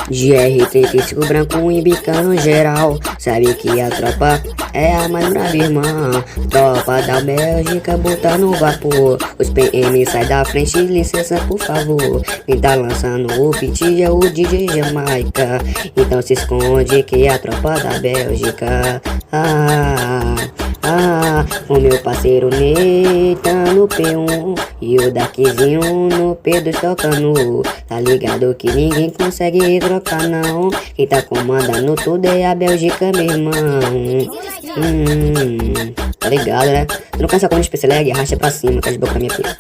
GR35 branco embicando geral. Sabe que a tropa é a mais brava, irmã. Tropa da Bélgica botar no vapor. Os PM sai da frente, licença por favor. Quem tá lançando o beat é o DJ Jamaica. Então se esconde que é a tropa da Bélgica. O meu parceiro Ney tá no P1 e o Darkzinho no P2 tocando. Tá ligado que ninguém consegue trocar não. Quem tá comandando tudo é a Bélgica, meu irmão. Tá ligado, né? Tu não cansa quando especial, arracha pra cima, tá de boca na minha pica.